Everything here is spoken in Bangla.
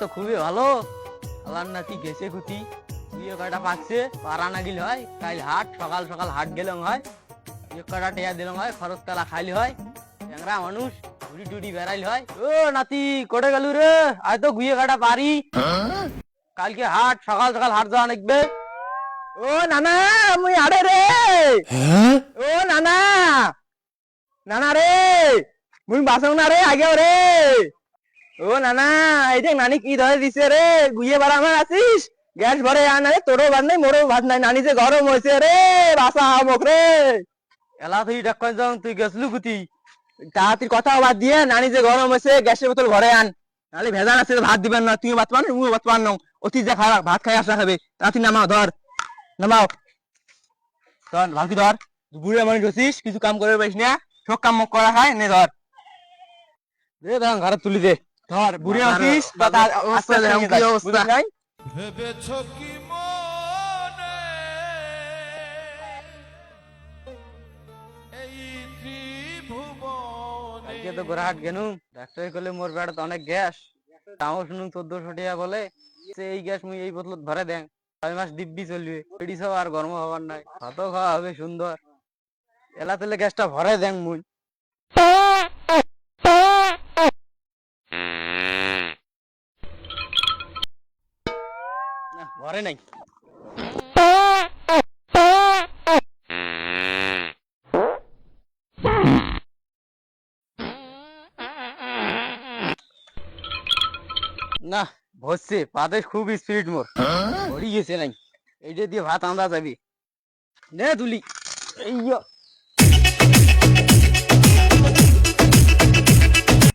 তো খুবই ভালো। আল্লাহর নাতি গেছে কুতি বিয়ে কয়টা পাকছে পারা না গিল হয়, কাল হাট সকাল সকাল হাট গেলাম হয়, বিয়ে কয়টা টেয়া দিলাম হয়, খরচ তেলা খাইলি হয়, ট্যাংরা মানুষ ঘুরি টুরি বেড়াইল হয়। ও নাতি কোটে গেল রে? আজ তো গুয়ে কাটা পারি, কালকে হাট সকাল সকাল হাট যাওয়া নাকবে। ও নানা মুই আড়ে রে। ও নানা, নানা রে মুই বাসং না রে আগে রে। ও নানা এই যে নানি কি ধরে দিছে রে, গুইয়ে বাড়া আমার আছিস, গ্যাস ভরে আন রে, তোরও ভাত নাই মোরও ভাত নাই, নানি যে গরম হয়েছে রে, বাসা মুখ রে। এলা তুই ডাক্তার যাও, তুই গেছলু কুতি? তাড়াতাড়ি কথা বাদ দিয়ে নানি যে গরম হয়েছে গ্যাসের বোতল ঘরে আন, নাহলে ভেজাল আছে ভাত দিবেন না, তুমিও ভাত পান তুমিও ভাত পান নাও, অতি যা খারাপ ভাত খাই আসা খাবে। তাড়াতাড়ি নামাও, ধর নামাও, ধর ভালকি ধর, বুড়ে মানুষ হচ্ছিস কিছু কাম করে পারিস না, সব কাম করা হয় নে ধর দে, দাম ঘরে তুলি দে, ধর বুড়ে আছিস নাই। ভেবেছো কি মনে এই ত্রিভুবনে? আজকে তো গোরাহাট গেনু, ডাক্তার কইলে মোর পেটে তো অনেক গ্যাস, তাও শুনুন 1400 টাকা বলে, এই গ্যাস মুই এই বোতলত ভরে দেন 6 মাস দিব্যি চলবে, এডি সব আর গরম হবার নাই, ভাতও খাওয়া হবে সুন্দর। এলা তেলে গ্যাসটা ভরে দেন মুই। না ভরে নাই। না ভরছে, পাতে খুব স্পিড মোর ভরি গেছে নাই, এইটা দিয়ে ভাত আন্দা যাবি নে তুলি। এই